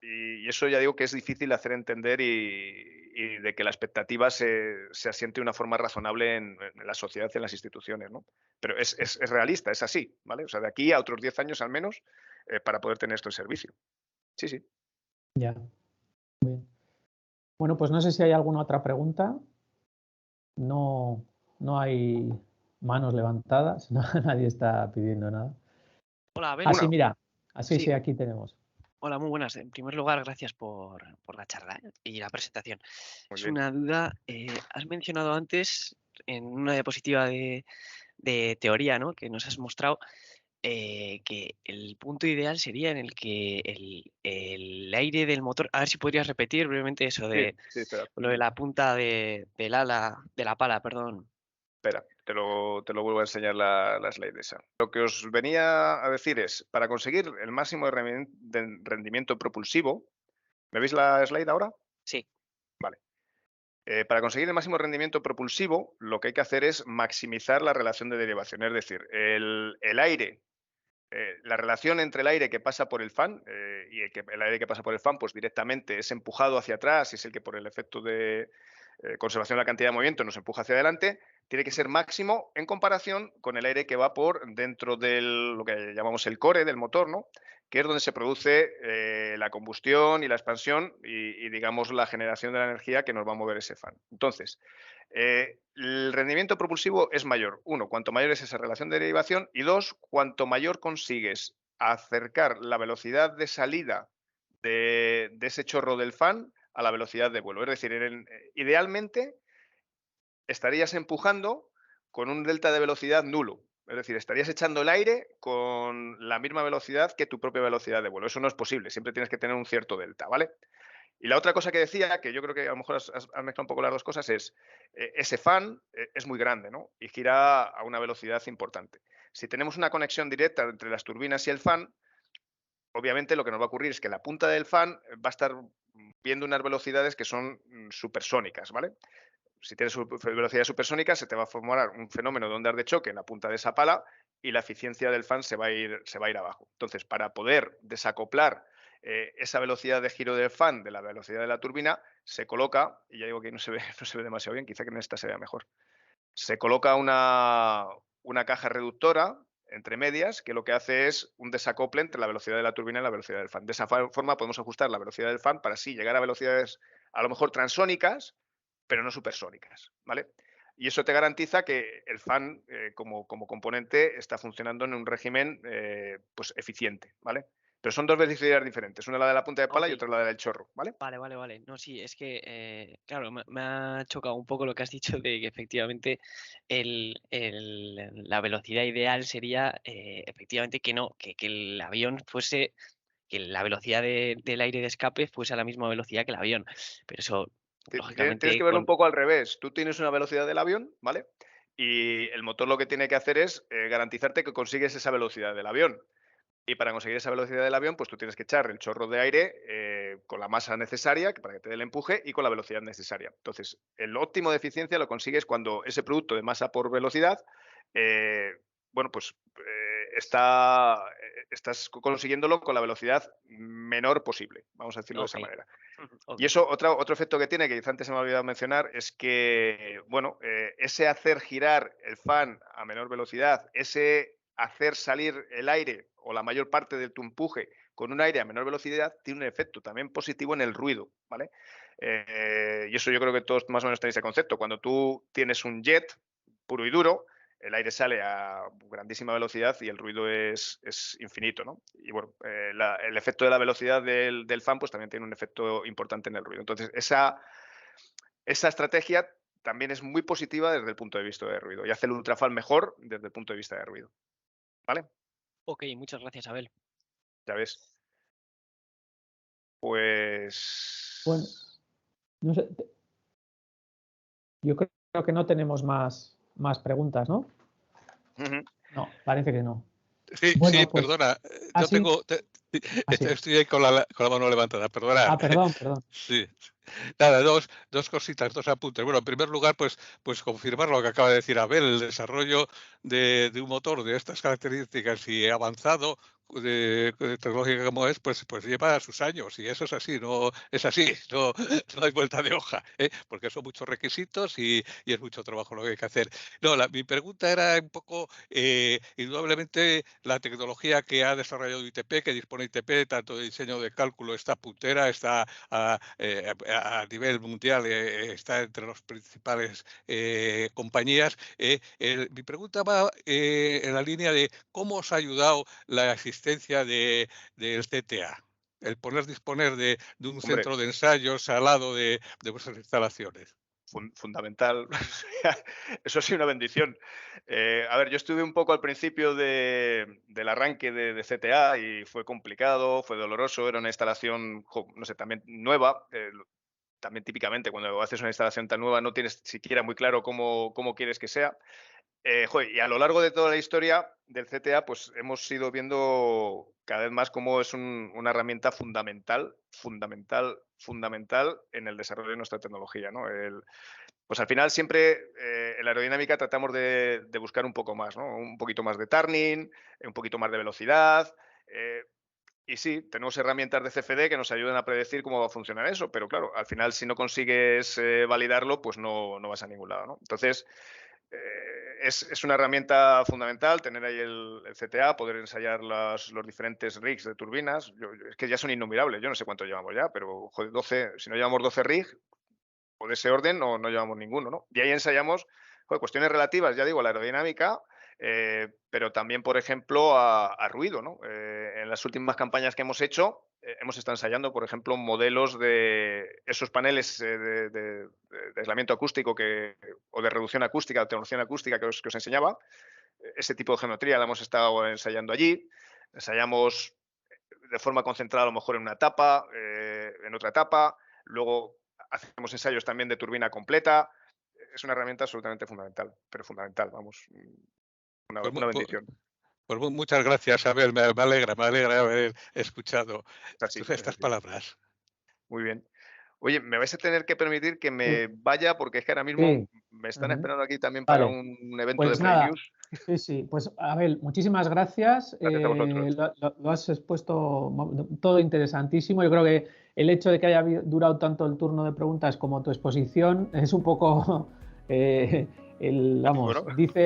Y eso ya digo que es difícil de hacer entender y de que la expectativa se asiente de una forma razonable en la sociedad y en las instituciones, ¿no? Pero es realista, es así, ¿vale? O sea, de aquí a otros 10 años al menos para poder tener esto en servicio. Sí, sí. Ya. Bien. Bueno, pues no sé si hay alguna otra pregunta. No, no hay manos levantadas, nadie está pidiendo nada. Hola, Abel. Así, mira, así sí, Sí. aquí tenemos. Hola, muy buenas. En primer lugar, gracias por la charla y la presentación. Muy Es bien. una duda, has mencionado antes en una diapositiva de teoría, ¿no?, que nos has mostrado, que el punto ideal sería en el que el aire del motor. A ver si podrías repetir brevemente eso Sí, sí, espera. lo de la punta del ala, de la pala, perdón. Espera, te lo vuelvo a enseñar la slide esa. Lo que os venía a decir es, para conseguir el máximo de rendimiento propulsivo, ¿me veis la slide ahora? Sí. Vale. Para conseguir el máximo rendimiento propulsivo, lo que hay que hacer es maximizar la relación de derivación, es decir, el aire, la relación entre el aire que pasa por el fan y el aire que pasa por el fan, pues directamente es empujado hacia atrás y es el que por el efecto de conservación de la cantidad de movimiento nos empuja hacia adelante, tiene que ser máximo en comparación con el aire que va por dentro de lo que llamamos el core del motor, ¿no? Que es donde se produce la combustión y la expansión y, digamos, la generación de la energía que nos va a mover ese fan. Entonces, el rendimiento propulsivo es mayor. Uno, cuanto mayor es esa relación de derivación. Y dos, cuanto mayor consigues acercar la velocidad de salida de ese chorro del fan a la velocidad de vuelo. Es decir, idealmente estarías empujando con un delta de velocidad nulo. Es decir, estarías echando el aire con la misma velocidad que tu propia velocidad de vuelo. Eso no es posible, siempre tienes que tener un cierto delta, ¿vale? Y la otra cosa que decía, que yo creo que a lo mejor has mezclado un poco las dos cosas, es ese fan es muy grande, ¿no? Y gira a una velocidad importante. Si tenemos una conexión directa entre las turbinas y el fan, obviamente lo que nos va a ocurrir es que la punta del fan va a estar viendo unas velocidades que son supersónicas, ¿vale? Si tienes velocidades supersónicas, se te va a formar un fenómeno de ondas de choque en la punta de esa pala y la eficiencia del fan se va a ir abajo. Entonces, para poder desacoplar esa velocidad de giro del fan de la velocidad de la turbina, se coloca, y ya digo que no se ve, no se ve demasiado bien, quizá que en esta se vea mejor, se coloca una caja reductora entre medias que lo que hace es un desacople entre la velocidad de la turbina y la velocidad del fan. De esa forma podemos ajustar la velocidad del fan para así llegar a velocidades a lo mejor transónicas, pero no supersónicas, ¿vale? Y eso te garantiza que el fan como componente está funcionando en un régimen pues eficiente, ¿vale? Pero son dos velocidades diferentes, una la de la punta de pala y Ok. otra la del chorro, ¿vale? Vale. No, sí, es que, claro, me ha chocado un poco lo que has dicho de que efectivamente la velocidad ideal sería, efectivamente, que el avión fuese, que la velocidad del aire de escape fuese a la misma velocidad que el avión. Pero eso, Tienes lógicamente, que verlo un poco al revés. Tú tienes una velocidad del avión, ¿vale? Y el motor lo que tiene que hacer es garantizarte que consigues esa velocidad del avión. Y para conseguir esa velocidad del avión, pues tú tienes que echar el chorro de aire con la masa necesaria para que te dé el empuje y con la velocidad necesaria. Entonces, el óptimo de eficiencia lo consigues cuando ese producto de masa por velocidad, eh, bueno, pues estás consiguiéndolo con la velocidad menor posible, vamos a decirlo de esa ok. manera. Ok. Y eso, otro efecto que tiene, que quizá antes se me ha olvidado mencionar, es que, bueno, ese hacer girar el fan a menor velocidad, ese hacer salir el aire o la mayor parte de tu empuje con un aire a menor velocidad, tiene un efecto también positivo en el ruido, ¿vale? Y eso yo creo que todos más o menos tenéis el concepto. Cuando tú tienes un jet puro y duro, el aire sale a grandísima velocidad y el ruido es infinito, ¿no? Y bueno, el efecto de la velocidad del fan pues también tiene un efecto importante en el ruido. Entonces, esa estrategia también es muy positiva desde el punto de vista de ruido y hace el ultrafan mejor desde el punto de vista de ruido. ¿Vale? Ok, muchas gracias, Abel. Ya ves. Pues... Bueno, no sé, yo creo que no tenemos más preguntas, ¿no? Ujú. No, parece que no. Sí, Bueno, pues perdona. Yo así, estoy ahí con la mano levantada, perdona. perdón. Sí. Nada, dos cositas, dos apuntes. Bueno, en primer lugar, pues confirmar lo que acaba de decir Abel, el desarrollo de un motor de estas características y avanzado de tecnología como es, pues lleva sus años y eso es así, no es así, no hay vuelta de hoja, porque son muchos requisitos y es mucho trabajo lo que hay que hacer. No, mi pregunta era un poco, indudablemente, la tecnología que ha desarrollado ITP, que dispone ITP, tanto de diseño de cálculo, está puntera, está a nivel mundial, está entre las principales compañías. Mi pregunta va en la línea de cómo os ha ayudado la existencia del CTA, el disponer de un Hombre, centro de ensayos al lado de vuestras instalaciones. fundamental. Eso ha sido una bendición. A ver, yo estuve un poco al principio del arranque de CTA y fue complicado, fue doloroso, era una instalación, no sé, también nueva. También típicamente cuando haces una instalación tan nueva no tienes siquiera muy claro cómo quieres que sea. Y a lo largo de toda la historia del CTA, pues hemos ido viendo cada vez más cómo es una herramienta fundamental en el desarrollo de nuestra tecnología, ¿no? Pues al final siempre en la aerodinámica tratamos de buscar un poco más, ¿no? Un poquito más de turning, un poquito más de velocidad. Y sí, tenemos herramientas de CFD que nos ayudan a predecir cómo va a funcionar eso, pero claro, al final si no consigues validarlo, pues no vas a ningún lado, ¿no? Entonces, es una herramienta fundamental tener ahí el CTA, poder ensayar los diferentes rigs de turbinas. Es que ya son innumerables, yo no sé cuánto llevamos ya, pero joder, 12, si no llevamos 12 rigs, o de ese orden no llevamos ninguno, ¿no? Y ahí ensayamos cuestiones relativas, ya digo, a la aerodinámica, pero también, por ejemplo, a ruido, ¿no? En las últimas campañas que hemos hecho, hemos estado ensayando, por ejemplo, modelos de esos paneles de aislamiento acústico o de reducción acústica, de atenuación acústica que os enseñaba. Ese tipo de geometría la hemos estado ensayando allí. Ensayamos de forma concentrada a lo mejor en una etapa, en otra etapa. Luego hacemos ensayos también de turbina completa. Es una herramienta absolutamente fundamental, pero fundamental, vamos, una bendición. Pues muchas gracias, Abel. Me alegra haber escuchado estas palabras. Muy bien. Oye, me vais a tener que permitir que me vaya porque es que ahora mismo me están esperando aquí también para un evento pues de nada. Play News. Sí. Pues Abel, muchísimas gracias. Gracias a vosotros. Lo has expuesto todo interesantísimo. Yo creo que el hecho de que haya durado tanto el turno de preguntas como tu exposición es un poco, dice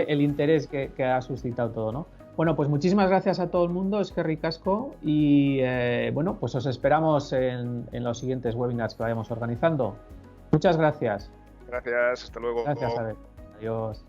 el interés que ha suscitado todo, ¿no? Bueno, pues muchísimas gracias a todo el mundo, eskerrik asko, y bueno, pues os esperamos en los siguientes webinars que vayamos organizando. Muchas gracias. Gracias, hasta luego. Gracias, Abel. Adiós.